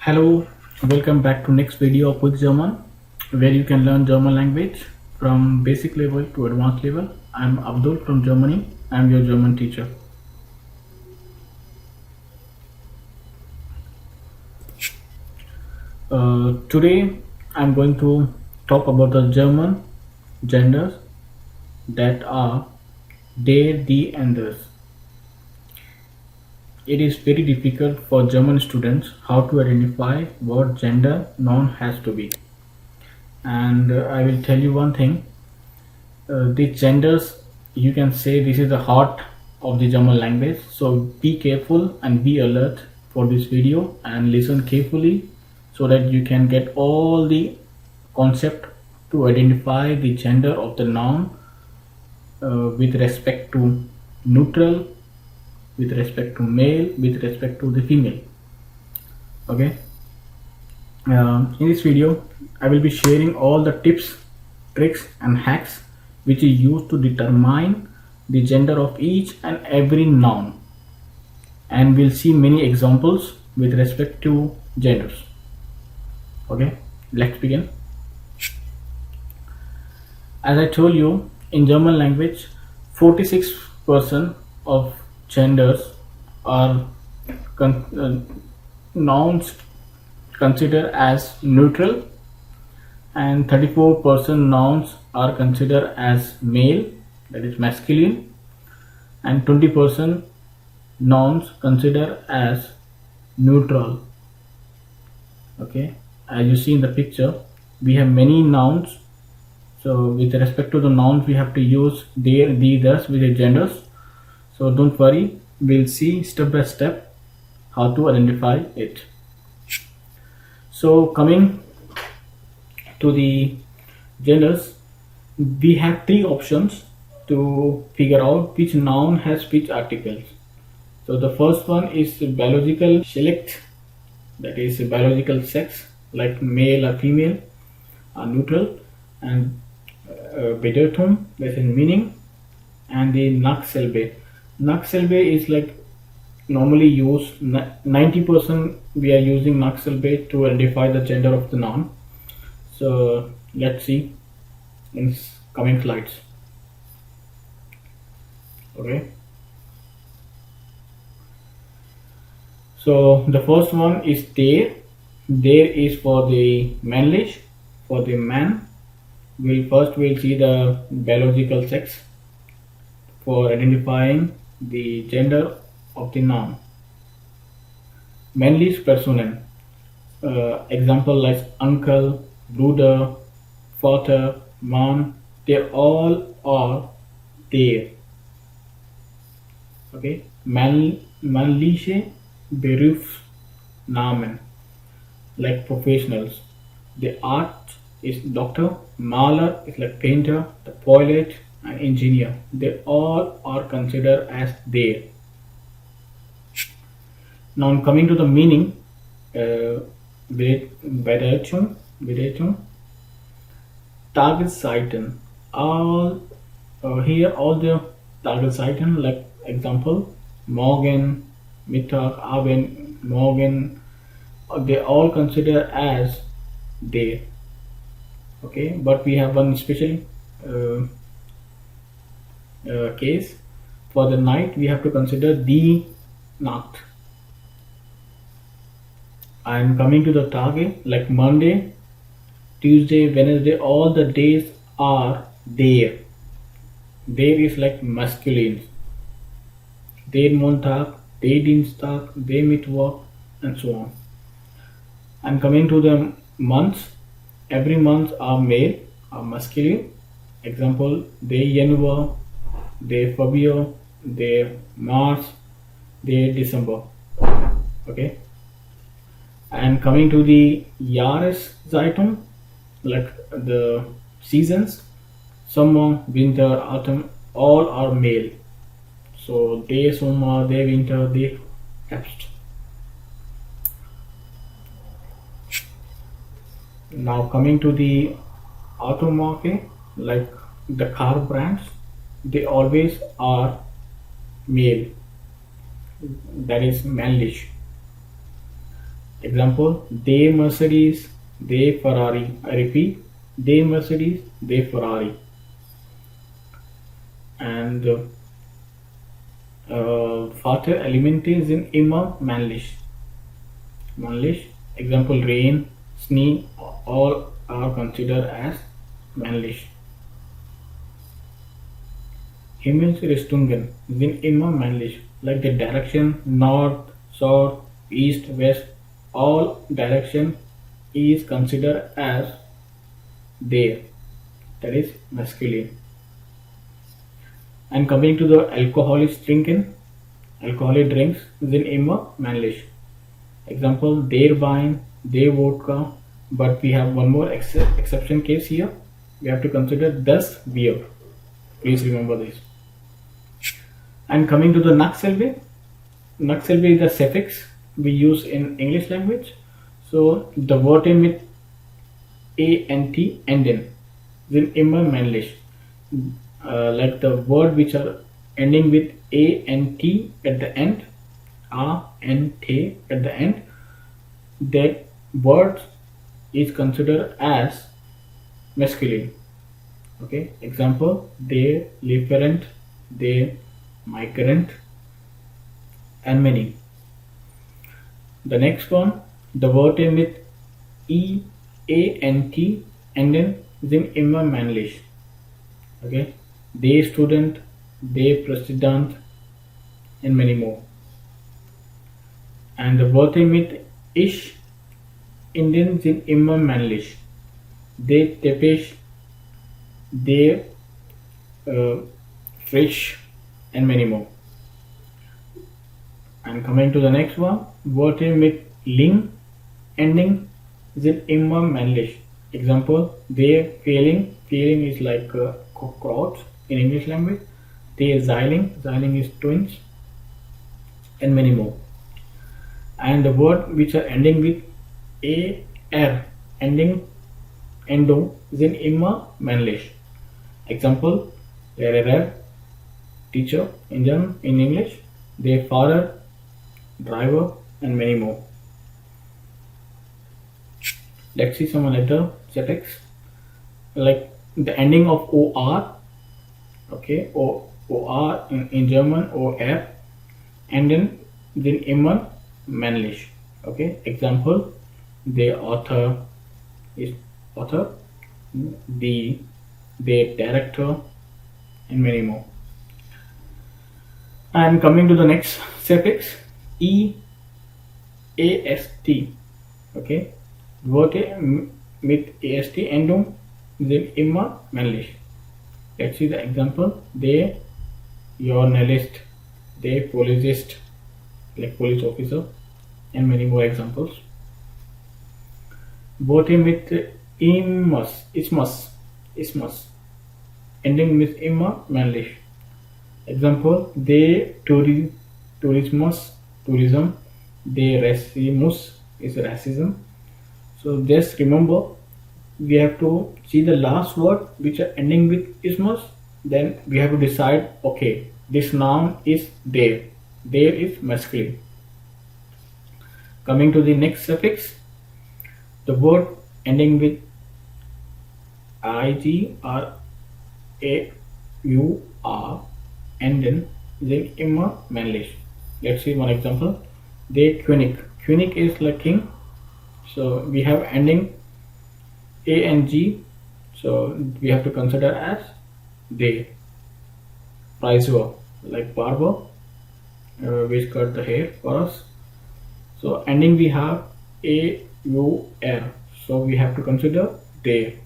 Hello, welcome back to next video of Quick German, where you can learn German language from basic level to advanced level. I'm Abdul from Germany. I'm your German teacher. Today I'm going to talk about the German genders that are der, die, and das. It is very difficult for German students how to identify what gender noun has to be. And I will tell you one thing. The genders, you can say this is the heart of the German language. So be careful and be alert for this video and listen carefully so that you can get all the concept to identify the gender of the noun with respect to neutral, with respect to male, with respect to the female. Okay. In this video, I will be sharing all the tips, tricks, and hacks which is used to determine the gender of each and every noun, and we'll see many examples with respect to genders. Okay, let's begin. As I told you, in German language 46% of genders are nouns considered as neutral, and 34% nouns are considered as male, that is masculine, and 20% nouns considered as neutral. Okay, as you see in the picture, we have many nouns. So with respect to the nouns, we have to use der, die, das with the genders. So don't worry, we'll see step by step how to identify it. So coming to the genders, we have three options to figure out which noun has which articles. So the first one is biological select, that is biological sex, like male or female are neutral, and Bedeutung, that is meaning, and the Nachselbe. Nachselbe is like normally used 90% we are using Nachselbe to identify the gender of the noun. So let's see in coming slides. Okay, so the first one is der. Der is for the manlish, for the man. We'll see the biological sex for identifying the gender of the noun. Männlich Personen, example like uncle, Bruder, Vater, Mann, they all are there. Okay, männliche Berufsnamen, like professionals. The art is doctor, Maler is like painter, the pilot and engineer. They all are considered as there. Now coming to the meaning, Bedeutung, Tageszeiten. All here all the Tageszeiten, like example Morgen, Mittag, Abend, Morgen, they all consider as day. Okay, but we have one special case. For the night we have to consider die Nacht. And coming to the Tage, like Monday, Tuesday, Wednesday, all the days are there. There is like masculine. Der Montag, der Dienstag, der Mittwoch, and so on. And coming to the months, every month are male, are masculine. Example, der Januar, der February, der March, der December. Okay. And coming to the Jahreszeitung, like the seasons, summer, winter, autumn, all are male. So der Sommer, der Winter, der Herbst. Now coming to the Automarke, like the car brands, they always are male, that is manlish. Example, they Mercedes, they Ferrari. I repeat, they Mercedes, they Ferrari. And Vater element is in immer männlich. Männlich. Example, rain, Schnee, all are considered as männlich. Himmelsrichtungen sind immer männlich, like the direction north, south, east, west, all direction is considered as there, that is masculine. And coming to the alcoholic drinking, alcoholic drinks sind immer männlich. Example, their wine, their vodka, but we have one more exception case here. We have to consider das beer. Please remember this. And coming to the Nachsilbe, Nachsilbe is the suffix we use in English language. So the word in with ant enden, then immer männlich. Like the word which are ending with ant at the end, ant at the end, that word is considered as masculine. Okay, example, they Lieferant, they migrant, and many. The next one, the word in with ant and then immer männlich. Okay, they student, they president, and many more. And the word in with ich Indian sind immer männlich. They Tepesh, they fish, and many more. And coming to the next one, word in with ling ending sind immer männlich. Example, they feeling is like cockroach in English language. They Xiling is twins, and many more. And the word which are ending with ar ending endo sind immer männlich. Example, Lehrer, teacher in English, their father, driver, and many more. Let's see some other suffix, like the ending of or. Okay, or in German or, and then immer männlich. Okay, example, the author is author, the director, and many more. And coming to the next suffix, ast. Okay, word with ast endung sind immer männlich. Let's see the example. They journalist, they policist, like police officer, and many more examples. Word with ismus, ending with immer männlich. Example, they tourism, they racismus is racism. So just remember, we have to see the last word which are ending with ismus, then we have to decide, okay, this noun is there is masculine. Coming to the next suffix, the word ending with ig or AUR and then immer männlich. Let's see one example. They König is like king, so we have ending A and G, so we have to consider as they. Friseur, like barber, which cut the hair for us, so ending we have AUR, so we have to consider they.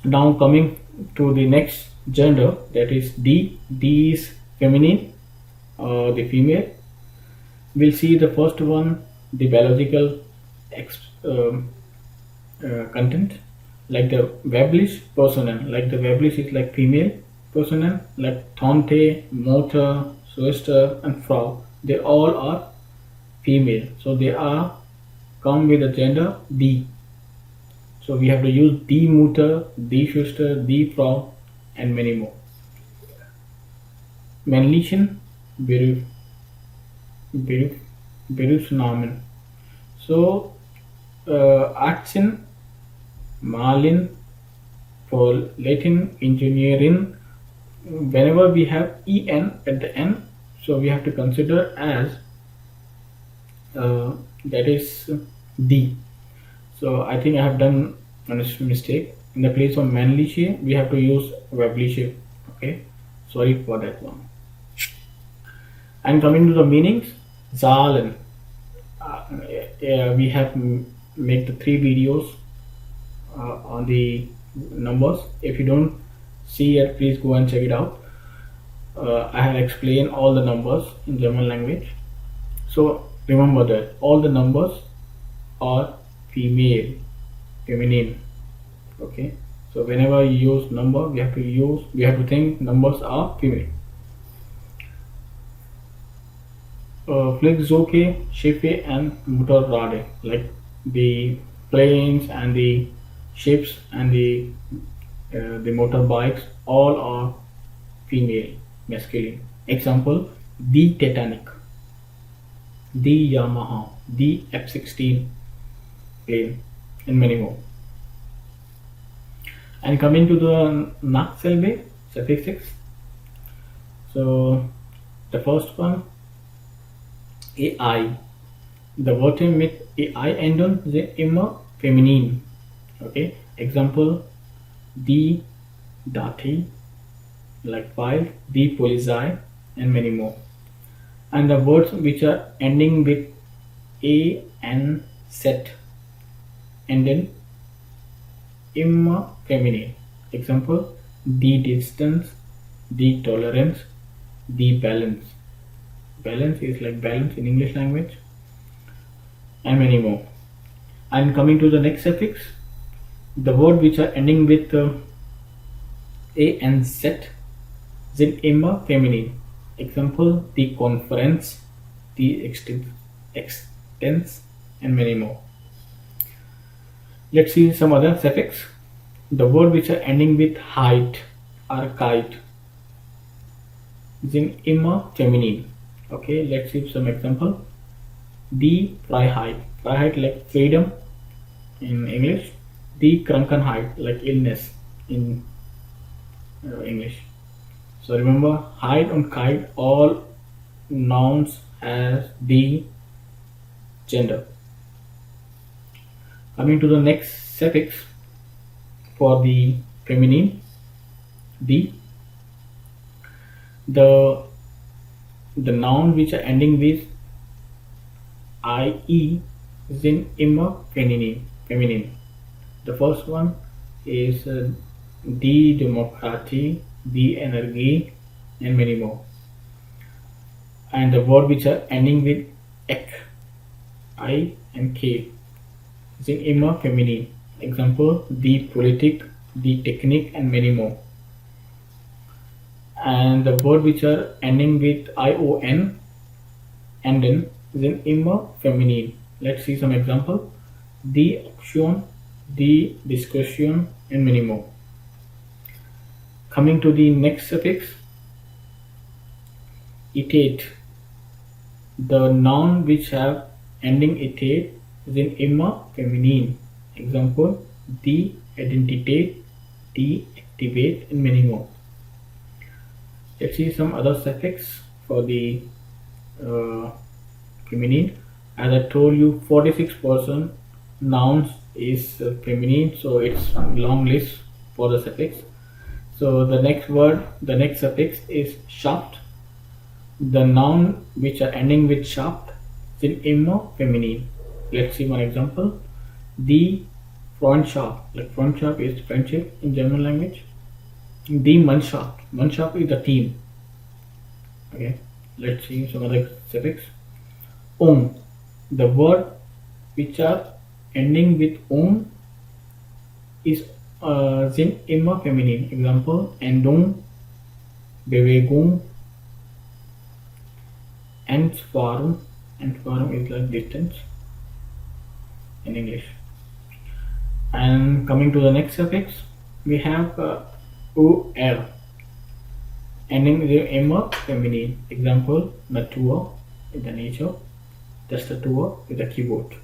Now coming to the next gender, that is D is feminine, the female. We'll see the first one, the biological content, like the weiblich Personen, like the weiblich is like female Personen, like Tante, Mutter, Schwester, and Frau, they all are female, so they are come with the gender D. So we have to use die Mutter, die Schwester, die Frau, and many more. Männlichen Berufsnamen. So Aktien, Malin, for Latin engineering, whenever we have en at the end, so we have to consider as that is D. So I think I have done a mistake. In the place of männliche, we have to use weibliche. Okay, sorry for that one. And coming to the meanings, Zahlen. We have made the 3 videos on the numbers. If you don't see it, please go and check it out. I have explained all the numbers in German language. So remember that all the numbers are feminine. Okay. So whenever you use number, we have to think numbers are female. Flugzeuge, Schiffe, and Motorrad, like the planes and the ships and the motorbikes, all are female, masculine. Example: the Titanic, the Yamaha, the F-16 plane, and many more. And coming to the Nachsilbe suffixes, so the first one, AI. The Wörter mit AI-Endung sind immer feminin. Okay. Example: die Dati, like file, die Polizei, and many more. And the words which are ending with A and Z enden immer feminine. Example: die Distance, die Tolerance, die Balance. Balance is like balance in English language, and many more. And coming to the next suffix, the word which are ending with A and Z sind immer feminine. Example: the conference, the extents, and many more. Let's see some other suffix. The word which are ending with height or kite sind immer feminine. Okay, let's see some example. Die Freiheit, Freiheit like freedom in English. Die Krankheit, like illness in English. So remember, height and kite, all nouns as the gender. Coming to the next suffix for the feminine, the noun which are ending with ie sind immer feminine. The first one is die Demokratie, die Energie, and many more. And the word which are ending with ek, I, and k sind immer feminine. Example: die Politik, die Technik, and many more. And the word which are ending with ion and then sind immer feminine. Let's see some example: the Auktion, the Discussion, and many more. Coming to the next suffix, etate. The noun which have ending etate sind immer feminine. Example: die Identität, die Activate, and many more. Let's see some other suffix for the feminine. As I told you, 46% nouns is feminine, so it's long list for the suffix. So the next suffix is shaft. The noun which are ending with shaft is immer feminine. Let's see one example: the Freundschaft, like Freundschaft is friendship in German language. The Mannschaft is the team. Okay, let's see some other suffix. The word which are ending with is sind immer feminine. Example: Endung, Bewegung, Entfernung. Entfernung is like distance in English. And coming to the next suffix, we have ur, ending with immer feminine. Example: Natur, in the nature. tastatur is the keyboard.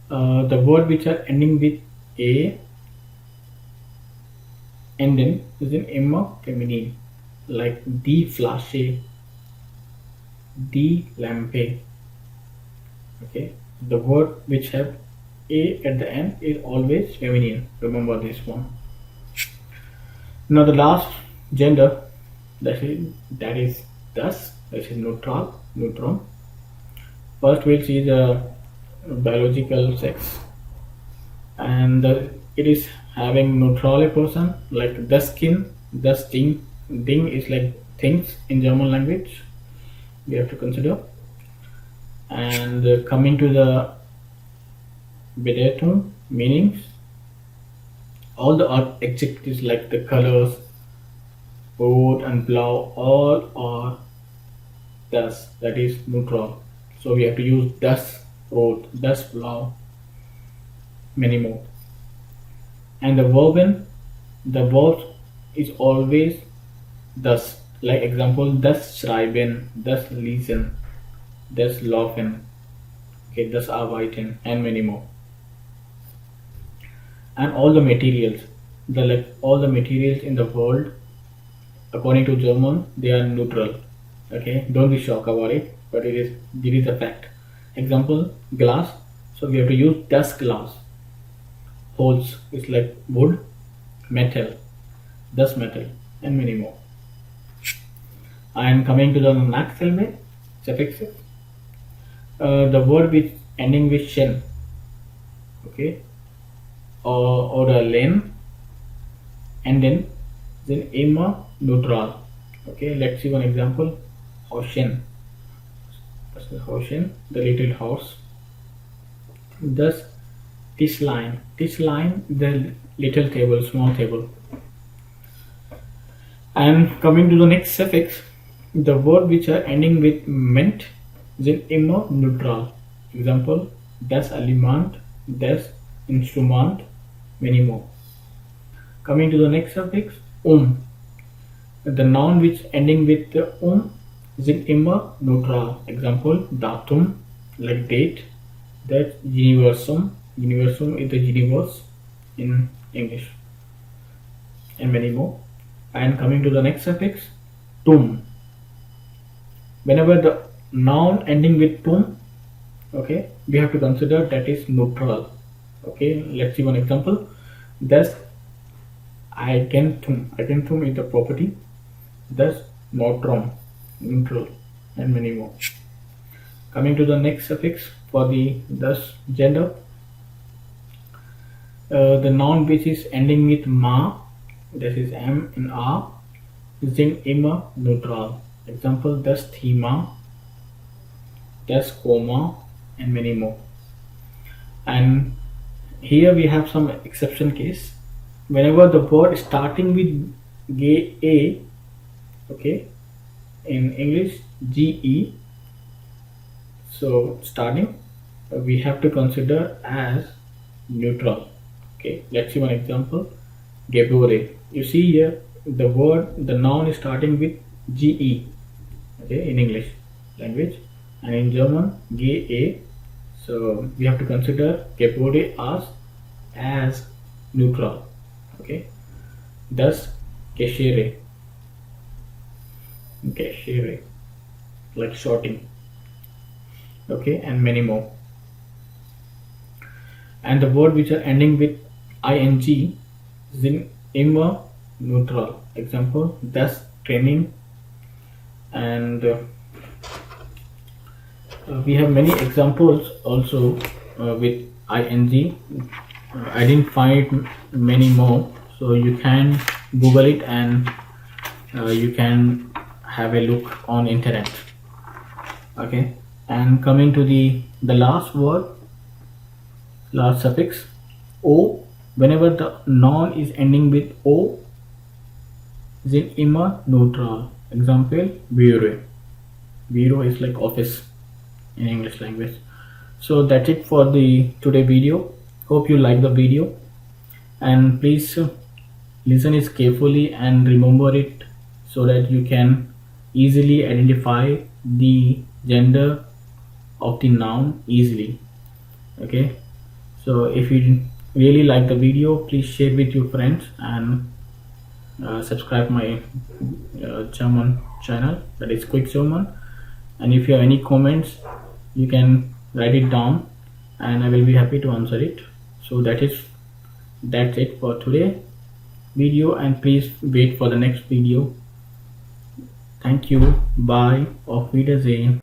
The word which are ending with a and then is in immer feminine, like die Flasche, die Lampe. Okay, the word which have a at the end is always feminine. Remember this one. Now the last gender that is das, that is neutral, neutron. First we'll see the biological sex, and it is having neutral a person, like the skin, the sting. Ding is like things in German language. We have to consider. And coming to the Bedeutung, meanings, all the adjectives like the colors, rot and blau, all are das, that is neutral. So we have to use das rot, das blau, many more. And the verb is always das, like example, das schreiben, das lesen, das laufen, okay, das arbeiten, and many more. And all the materials, all the materials in the world, according to German, they are neutral. Okay, don't be shocked about it, but it is a fact. Example, glass. So we have to use das Glas. Holes is like wood, metal, das metal, and many more. And coming to the Nachsilbe suffixes, the word which ending with shen, okay, or a len, and then immer neutral. Okay, let's see one example. Hauschen, Hauschen, the little horse. Thus, Tischlein, the little table, small table. And coming to the next suffix, the word which are ending with ment is immer neutral. Example, das Aliment, das Instrument, many more. Coming to the next suffix, the noun which ending with is immer neutral. Example, datum, like date, that universum is the universe in English, and many more. And coming to the next suffix, tum. Whenever the noun ending with tum, okay, we have to consider that is neutral. Okay, let's see one example. Das Eigentum is the property. Das neutron, neutral, and many more. Coming to the next suffix for the das gender, the noun which is ending with ma, that is m and a, is in immer neutral. Example, das Thema, das Koma, and many more. And here we have some exception case. Whenever the word starting with a, okay, in English ge, so starting we have to consider as neutral. Okay, let's see one example. Gebore. You see here the noun is starting with ge, okay, in English language, and in German ge. So we have to consider Gebore as neutral. Okay, thus Geshere, like shorting, okay, and many more. And the word which are ending with ing is in immer neutral. Example, das Training, and we have many examples also with ing. I didn't find many more, so you can Google it and you can have a look on internet. Okay, and coming to the last word, last suffix, o. Whenever the noun is ending with o, is in immer neutral. Example, bureau. Bureau is like office in English language. So that's it for the today video. Hope you like the video, and please listen it carefully and remember it so that you can easily identify the gender of the noun easily. Okay, so if you really like the video, please share with your friends and subscribe my German channel, that is Quick German. And if you have any comments, you can write it down and I will be happy to answer it. So that's it for today video, and please wait for the next video. Thank you. Bye. Auf Wiedersehen.